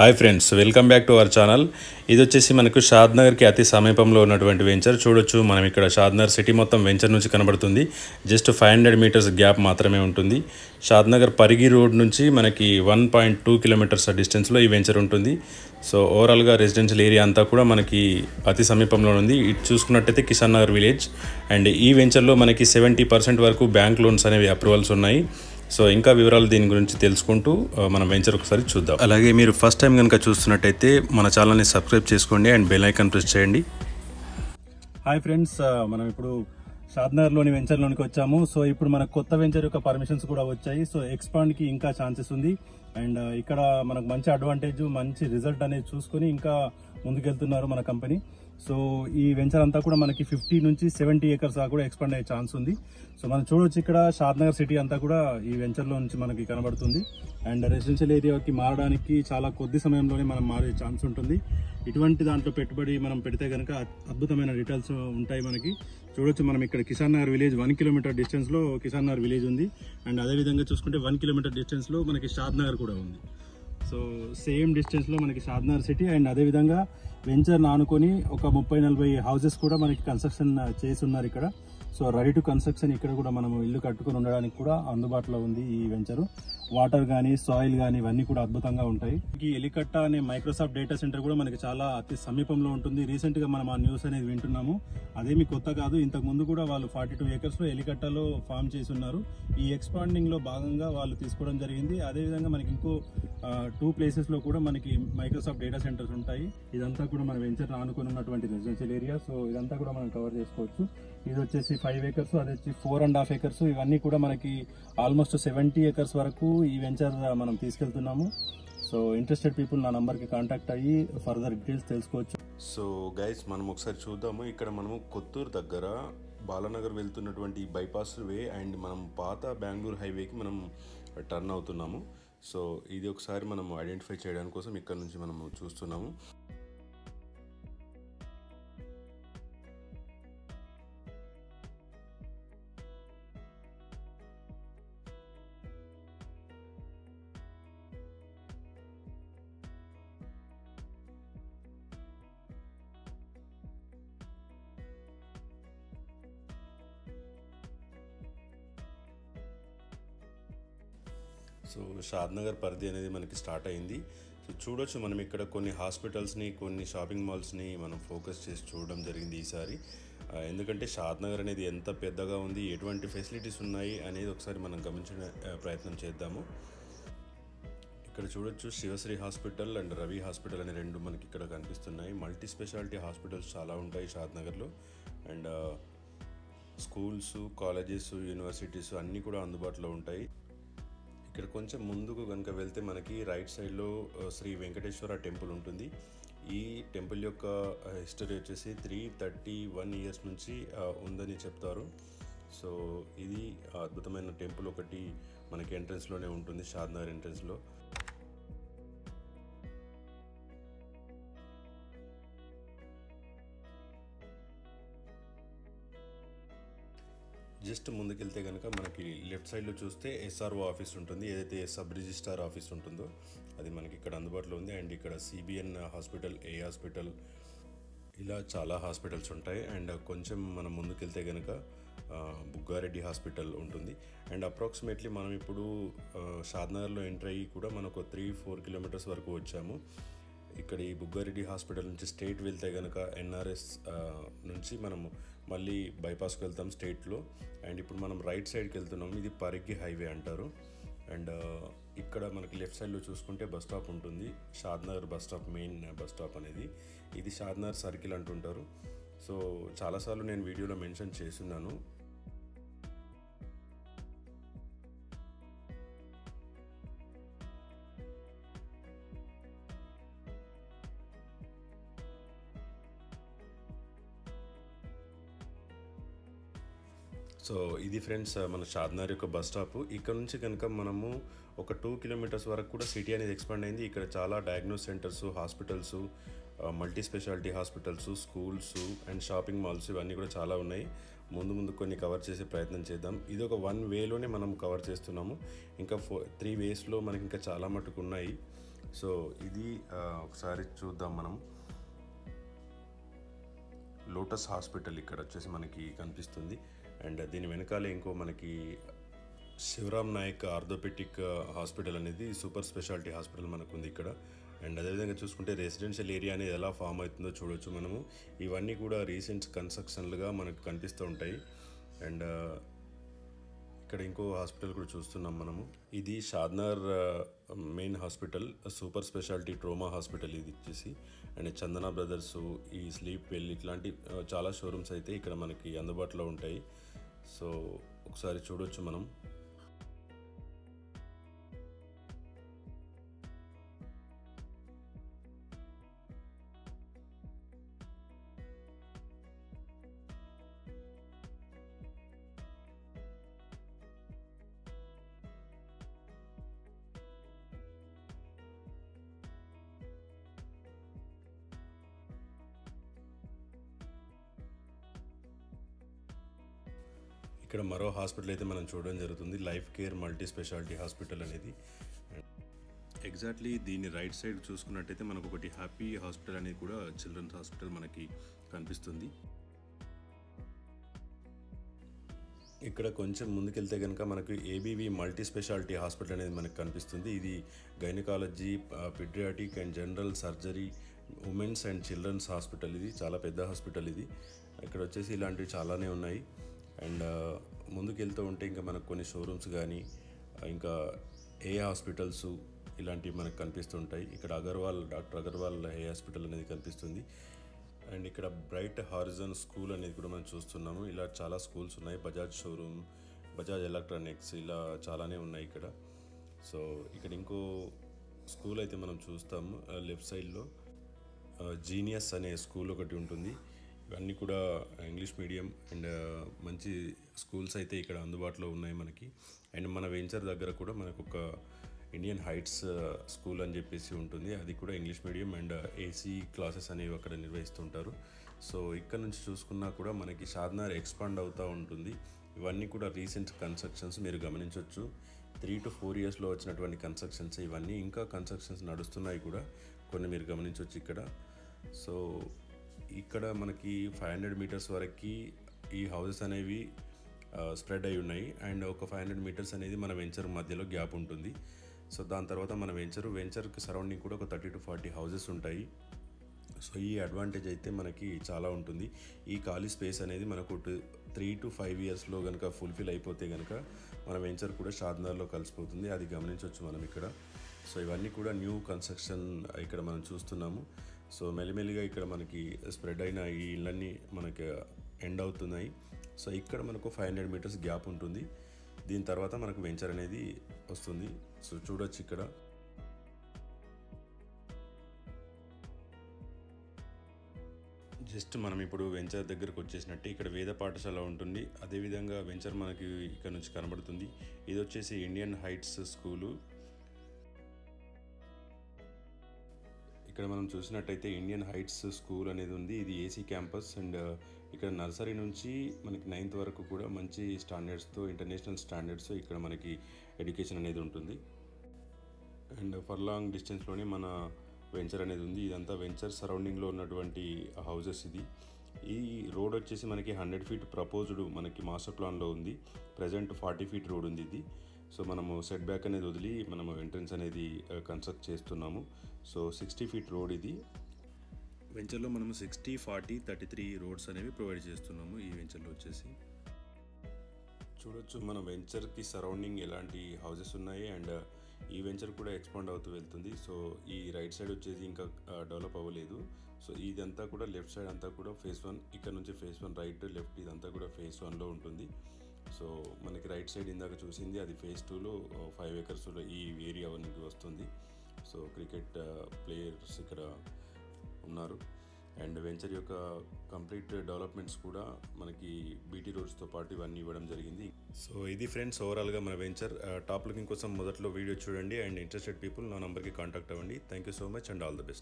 Hi friends, welcome back to our channel. ఇది వచ్చేసి మనకు షాద్నగర్కి అతి సమీపంలో ఉన్నటువంటి వెంచర్. చూడొచ్చు మనం ఇక్కడ షాద్నగర్ సిటీ మొత్తం వెంచర్ నుంచి కనబడుతుంది. జస్ట్ 500 మీటర్స్ గ్యాప్ మాత్రమే ఉంటుంది. షాద్నగర్ పరిగి రోడ్ నుంచి మనకి 1.2 కిలోమీటర్స్ డిస్టెన్స్లో ఈ వెంచర్ ఉంటుంది. సో ఓవరాల్గా రెసిడెన్షియల్ ఏరియా అంతా కూడా మనకి అతి సమీపంలో ఉంది. ఇది చూసుకున్నట్టయితే కిసాన్ నగర్ విలేజ్. అండ్ ఈ వెంచర్లో మనకి 70% వరకు బ్యాంక్ లోన్స్ అనేవి అప్రూవల్స్ ఉన్నాయి. సో ఇంకా వివరాలు దీని గురించి తెలుసుకుంటూ మనం వెంచర్ ఒకసారి చూద్దాం. అలాగే మీరు ఫస్ట్ టైం కనుక చూస్తున్నట్టయితే మన ఛానల్ని సబ్స్క్రైబ్ చేసుకోండి అండ్ బెల్ ఐకాన్ ప్రెస్ చేయండి. హాయ్ ఫ్రెండ్స్, మనం ఇప్పుడు షాద్నగర్లోని వెంచర్లోనికి వచ్చాము. సో ఇప్పుడు మనకు కొత్త వెంచర్ యొక్క పర్మిషన్స్ కూడా వచ్చాయి. సో ఎక్స్పాండ్కి ఇంకా ఛాన్సెస్ ఉంది. అండ్ ఇక్కడ మనకు మంచి అడ్వాంటేజ్, మంచి రిజల్ట్ అనేది చూసుకొని ఇంకా ముందుకెళ్తున్నారు మన కంపెనీ. సో ఈ వెంచర్ అంతా కూడా మనకి 50 నుంచి 70 ఏకర్స్ దాకా కూడా ఎక్స్పాండ్ అయ్యే ఛాన్స్ ఉంది. సో మనం చూడొచ్చు ఇక్కడ షాద్నగర్ సిటీ అంతా కూడా ఈ వెంచర్లో నుంచి మనకి కనబడుతుంది. అండ్ రెసిడెన్షియల్ ఏరియాకి మారడానికి చాలా కొద్ది సమయంలోనే మనం మారే ఛాన్స్ ఉంటుంది. ఇటువంటి దాంట్లో పెట్టుబడి మనం పెడితే కనుక అద్భుతమైన రిటర్న్స్ ఉంటాయి మనకి. చూడొచ్చు మనం ఇక్కడ కిసాన్ నగర్ విలేజ్ 1 కిలోమీటర్ డిస్టెన్స్లో కిసాన్ నగర్ విలేజ్ ఉంది. అండ్ అదేవిధంగా చూసుకుంటే 1 కిలోమీటర్ డిస్టెన్స్లో మనకి షాద్నగర్ కూడా ఉంది. సో సేమ్ డిస్టెన్స్లో మనకి షాద్నగర్ సిటీ. అండ్ అదేవిధంగా వెంచర్ ఆనుకొని ఒక 30-40 హౌసెస్ కూడా మనకి కన్స్ట్రక్షన్ చేసి ఉన్నారు ఇక్కడ. సో రెడీ టు కన్స్ట్రక్షన్ ఇక్కడ కూడా మనం ఇల్లు కట్టుకుని ఉండడానికి కూడా అందుబాటులో ఉంది ఈ వెంచరు. వాటర్ కానీ సాయిల్ కానీ ఇవన్నీ కూడా అద్భుతంగా ఉంటాయి. ఈ ఎలికట్ట అనే మైక్రోసాఫ్ట్ డేటా సెంటర్ కూడా మనకి చాలా అతి సమీపంలో ఉంటుంది. రీసెంట్గా మనం ఆ న్యూస్ అనేది వింటున్నాము. అదేమి కొత్త కాదు. ఇంతకు ముందు కూడా వాళ్ళు 42 ఏకర్స్లో ఎలికట్టలో ఫామ్ చేసి ఉన్నారు. ఈ ఎక్స్పాండింగ్లో భాగంగా వాళ్ళు తీసుకోవడం జరిగింది. అదేవిధంగా మనకి ఇంకో 2 ప్లేసెస్లో కూడా మనకి మైక్రోసాఫ్ట్ డేటా సెంటర్స్ ఉంటాయి. ఇదంతా కూడా మన వెంచర్ ఆనుకుని ఉన్నటువంటి రెసిడెన్షియల్ ఏరియా. సో ఇదంతా కూడా మనం కవర్ చేసుకోవచ్చు. ఇది వచ్చేసి 5 ఏకర్స్, అది వచ్చి 4.5 ఏకర్స్. ఇవన్నీ కూడా మనకి ఆల్మోస్ట్ 70 ఏకర్స్ వరకు ఈ వెంచర్ మనం తీసుకెళ్తున్నాము. సో ఇంట్రెస్టెడ్ పీపుల్ నా నంబర్కి కాంటాక్ట్ అయ్యి ఫర్దర్ డీటెయిల్స్ తెలుసుకోవచ్చు. సో గైస్, మనం ఒకసారి చూద్దాము. ఇక్కడ మనము కొత్తూరు దగ్గర బాలానగర్ వెళ్తున్నటువంటి బైపాస్ వే అండ్ మనం పాత బెంగళూరు హైవేకి మనం టర్న్ అవుతున్నాము. సో ఇది ఒకసారి మనం ఐడెంటిఫై చేయడానికి కోసం ఇక్కడ నుంచి మనము చూస్తున్నాము. సో షాద్నగర్ పరిధి అనేది మనకి స్టార్ట్ అయింది. సో చూడొచ్చు మనం ఇక్కడ కొన్ని హాస్పిటల్స్ని, కొన్ని షాపింగ్ మాల్స్ని మనం ఫోకస్ చేసి చూడడం జరిగింది ఈసారి. ఎందుకంటే షాద్నగర్ అనేది ఎంత పెద్దగా ఉంది, ఎటువంటి ఫెసిలిటీస్ ఉన్నాయి అనేది ఒకసారి మనం గమనించే ప్రయత్నం చేద్దాము. ఇక్కడ చూడొచ్చు Sivasri hospital and Ravi hospital అనే 2 మనకి ఇక్కడ కనిపిస్తున్నాయి. మల్టీ స్పెషాలిటీ హాస్పిటల్స్ చాలా ఉంటాయి షాద్నగర్లో. అండ్ స్కూల్స్, కాలేజెస్, యూనివర్సిటీస్ అన్నీ కూడా అందుబాటులో ఉంటాయి. ఇక్కడ కొంచెం ముందుకు కనుక వెళ్తే మనకి రైట్ సైడ్లో శ్రీ వెంకటేశ్వర టెంపుల్ ఉంటుంది. ఈ టెంపుల్ యొక్క హిస్టరీ వచ్చేసి 331 ఇయర్స్ నుంచి ఉందని చెప్తారు. సో ఇది అద్భుతమైన టెంపుల్ ఒకటి మనకి ఎంట్రన్స్లోనే ఉంటుంది, షాద్నగర్ ఎంట్రన్స్లో. జస్ట్ ముందుకెళ్తే కనుక మనకి లెఫ్ట్ సైడ్లో చూస్తే ఎస్ఆర్ఓ ఆఫీస్ ఉంటుంది. ఏదైతే సబ్ రిజిస్ట్రార్ ఆఫీస్ ఉంటుందో అది మనకి ఇక్కడ అందుబాటులో ఉంది. అండ్ ఇక్కడ సిబిఎన్ హాస్పిటల్, ఏ హాస్పిటల్, ఇలా చాలా హాస్పిటల్స్ ఉంటాయి. అండ్ కొంచెం మనం ముందుకెళ్తే కనుక బుగ్గారెడ్డి హాస్పిటల్ ఉంటుంది. అండ్ అప్రాక్సిమేట్లీ మనం ఇప్పుడు షాద్నగర్లో ఎంటర్ అయ్యి కూడా మనకు 3-4 కిలోమీటర్స్ వరకు వచ్చాము. ఇక్కడ ఈ బుగ్గారెడ్డి హాస్పిటల్ నుంచి స్ట్రైట్ వెళ్తే కనుక ఎన్ఆర్ఎస్ నుంచి మనము మళ్ళీ బైపాస్కి వెళ్తాం స్ట్రైట్లో. అండ్ ఇప్పుడు మనం రైట్ సైడ్కి వెళ్తున్నాము. ఇది పరిగి హైవే అంటారు. అండ్ ఇక్కడ మనకి లెఫ్ట్ సైడ్లో చూసుకుంటే బస్ స్టాప్ ఉంటుంది. Shadnagar bus stop, main bus stop అనేది. ఇది షాద్నగర్ సర్కిల్ అంటుంటారు. సో చాలాసార్లు నేను వీడియోలో మెన్షన్ చేస్తున్నాను. సో ఇది ఫ్రెండ్స్ మన షాద్నగర్ యొక్క బస్ స్టాప్. ఇక్కడ నుంచి కనుక మనము ఒక 2 కిలోమీటర్స్ వరకు కూడా సిటీ అనేది ఎక్స్పాండ్ అయింది. ఇక్కడ చాలా diagnose centres, hospitals, multi speciality hospitals, schools and shopping malls ఇవన్నీ కూడా చాలా ఉన్నాయి. ముందు కొన్ని కవర్ చేసే ప్రయత్నం చేద్దాం. ఇది ఒక 1 వేలోనే మనం కవర్ చేస్తున్నాము. ఇంకా 3 వేస్లో మనకి ఇంకా చాలా మటుకు ఉన్నాయి. సో ఇది ఒకసారి చూద్దాం మనం. లోటస్ హాస్పిటల్ ఇక్కడ వచ్చేసి మనకి కనిపిస్తుంది. అండ్ దీని వెనకాలే ఇంకో మనకి శివరామ్ నాయక్ ఆర్థోపెటిక్ హాస్పిటల్ అనేది సూపర్ స్పెషాలిటీ హాస్పిటల్ మనకు ఉంది ఇక్కడ. అండ్ అదేవిధంగా చూసుకుంటే రెసిడెన్షియల్ ఏరియా అనేది ఎలా ఫామ్ అవుతుందో చూడవచ్చు మనము. ఇవన్నీ కూడా రీసెంట్ కన్స్ట్రక్షన్లుగా మనకు కనిపిస్తూ ఉంటాయి. అండ్ ఇక్కడ ఇంకో హాస్పిటల్ కూడా చూస్తున్నాం మనము. ఇది Shadnagar main hospital, super speciality ట్రోమా hospital ఇది వచ్చేసి. అండ్ చందన బ్రదర్స్, ఈ స్లీప్ వెల్ ఇట్లాంటి చాలా షోరూమ్స్ అయితే ఇక్కడ మనకి అందుబాటులో ఉంటాయి. సో ఒకసారి చూడవచ్చు మనం. ఇక్కడ మరో హాస్పిటల్ అయితే మనం చూడడం జరుగుతుంది, life care multi speciality hospital అనేది. ఎగ్జాక్ట్లీ దీని రైట్ సైడ్ చూసుకున్నట్టయితే మనకు ఒకటి హ్యాపీ హాస్పిటల్ అనేది కూడా చిల్డ్రన్స్ హాస్పిటల్ మనకి కనిపిస్తుంది. ఇక్కడ కొంచెం ముందుకెళ్తే కనుక మనకు ఏబీవీ మల్టీ స్పెషాలిటీ హాస్పిటల్ అనేది మనకు కనిపిస్తుంది. ఇది gynaecology, paediatric and general surgery, women's and children's hospital. ఇది చాలా పెద్ద హాస్పిటల్ ఇది. ఇక్కడ వచ్చేసి ఇలాంటివి చాలానే ఉన్నాయి. అండ్ ముందుకెళ్తూ ఉంటే ఇంకా మనకు కొన్ని షోరూమ్స్ కానీ ఇంకా ఏ హాస్పిటల్స్ ఇలాంటివి మనకు కనిపిస్తుంటాయి. ఇక్కడ డాక్టర్ అగర్వాల్ ఏ హాస్పిటల్ అనేది కనిపిస్తుంది. అండ్ ఇక్కడ బ్రైట్ హారిజన్ స్కూల్ అనేది కూడా మనం చూస్తున్నాము. ఇలా చాలా స్కూల్స్ ఉన్నాయి. బజాజ్ షోరూమ్, బజాజ్ ఎలక్ట్రానిక్స్, ఇలా చాలానే ఉన్నాయి ఇక్కడ. సో ఇక్కడ ఇంకో స్కూల్ అయితే మనం చూస్తాము లెఫ్ట్ సైడ్లో. జీనియస్ అనే స్కూల్ ఒకటి ఉంటుంది. ఇవన్నీ కూడా ఇంగ్లీష్ మీడియం అండ్ మంచి స్కూల్స్ అయితే ఇక్కడ అందుబాటులో ఉన్నాయి మనకి. అండ్ మన వెంచర్ దగ్గర కూడా మనకు ఒక ఇండియన్ హైట్స్ స్కూల్ అని చెప్పేసి ఉంటుంది. అది కూడా English medium and AC classes అనేవి అక్కడ నిర్వహిస్తుంటారు. సో ఇక్కడ నుంచి చూసుకున్నా కూడా మనకి షాద్నగర్ ఎక్స్పాండ్ అవుతూ ఉంటుంది. ఇవన్నీ కూడా రీసెంట్ కన్స్ట్రక్షన్స్ మీరు గమనించవచ్చు. 3 to 4 yearsలో వచ్చినటువంటి కన్స్ట్రక్షన్స్ ఇవన్నీ. ఇంకా కన్స్ట్రక్షన్స్ నడుస్తున్నాయి కూడా కొన్ని మీరు గమనించవచ్చు ఇక్కడ. సో ఇక్కడ మనకి 500 meters వరకు ఈ హౌసెస్ అనేవి స్ప్రెడ్ అయి ఉన్నాయి. అండ్ ఒక 500 meters అనేది మన వెంచర్ మధ్యలో గ్యాప్ ఉంటుంది. సో దాని తర్వాత మన వెంచర్కి సరౌండింగ్ కూడా ఒక 30 to 40 houses ఉంటాయి. సో ఈ అడ్వాంటేజ్ అయితే మనకి చాలా ఉంటుంది. ఈ ఖాళీ స్పేస్ అనేది మనకు 3 to 5 yearsలో కనుక ఫుల్ఫిల్ అయిపోతే కనుక మన వెంచర్ కూడా షాద్నగర్లో కలిసిపోతుంది. అది గమనించవచ్చు మనం ఇక్కడ. సో ఇవన్నీ కూడా న్యూ కన్స్ట్రక్షన్ ఇక్కడ మనం చూస్తున్నాము. సో మెల్లిమెల్లిగా ఇక్కడ మనకి స్ప్రెడ్ అయిన ఈ ఇళ్ళన్నీ మనకి ఎండ్ అవుతున్నాయి. సో ఇక్కడ మనకు 500 meters గ్యాప్ ఉంటుంది. దీని తర్వాత మనకు వెంచర్ అనేది వస్తుంది. సో చూడొచ్చు ఇక్కడ. జస్ట్ మనం ఇప్పుడు వెంచర్ దగ్గరకు వచ్చేసినట్టే ఇక్కడ వేద పాఠశాల ఉంటుంది. అదేవిధంగా వెంచర్ మనకి ఇక్కడ నుంచి కనబడుతుంది. ఇది వచ్చేసి ఇండియన్ హైట్స్ స్కూలు. ఇక్కడ మనం చూసినట్టయితే ఇండియన్ హైట్స్ స్కూల్ అనేది ఉంది. ఇది ఏసీ క్యాంపస్. అండ్ ఇక్కడ నర్సరీ నుంచి మనకి 9th వరకు కూడా మంచి స్టాండర్డ్స్తో, ఇంటర్నేషనల్ స్టాండర్డ్స్ ఇక్కడ మనకి ఎడ్యుకేషన్ అనేది ఉంటుంది. అండ్ ఫర్ లాంగ్ డిస్టెన్స్లోనే మన వెంచర్ అనేది ఉంది. ఇదంతా వెంచర్ సరౌండింగ్లో ఉన్నటువంటి హౌజెస్. ఇది ఈ రోడ్ వచ్చేసి మనకి 100 feet ప్రపోజ్డ్ మనకి మాస్టర్ ప్లాన్లో ఉంది. ప్రజెంట్ 40 feet రోడ్ ఉంది ఇది. సో మనము సెట్ బ్యాక్ అనేది వదిలి మనము ఎంట్రన్స్ అనేది కన్స్ట్రక్ట్ చేస్తున్నాము. సో 60 feet రోడ్ ఇది. వెంచర్లో మనము 60, 40, 33 రోడ్స్ అనేవి ప్రొవైడ్ చేస్తున్నాము ఈ వెంచర్లో వచ్చేసి. చూడొచ్చు మన వెంచర్కి సరౌండింగ్ ఎలాంటి హౌసెస్ ఉన్నాయి. అండ్ ఈ వెంచర్ కూడా ఎక్స్పాండ్ అవుతూ వెళ్తుంది. సో ఈ రైట్ సైడ్ వచ్చేసి ఇంకా డెవలప్ అవ్వలేదు. సో ఇదంతా కూడా లెఫ్ట్ సైడ్ అంతా కూడా phase 1. ఇక్కడ నుంచి phase 1 రైట్ లెఫ్ట్ ఇదంతా కూడా phase 1లో ఉంటుంది. సో మనకి రైట్ సైడ్ ఇందాక చూసింది అది phase 2లో 5 acres ఈ ఏరియా అనేది వస్తుంది. సో క్రికెట్ ప్లేయర్స్ ఇక్కడ ఉన్నారు. అండ్ వెంచర్ యొక్క కంప్లీట్ డెవలప్మెంట్స్ కూడా మనకి బీటీ రోడ్స్తో పాటు ఇవన్నీ ఇవ్వడం జరిగింది. సో ఇది ఫ్రెండ్స్ ఓవరాల్గా మన వెంచర్. టాప్ లుకింగ్ కోసం మొదట్లో వీడియో చూడండి. అండ్ ఇంట్రెస్టెడ్ పీపుల్ నా నంబర్కి కాంటాక్ట్ అవ్వండి. Thank you so much and all the best.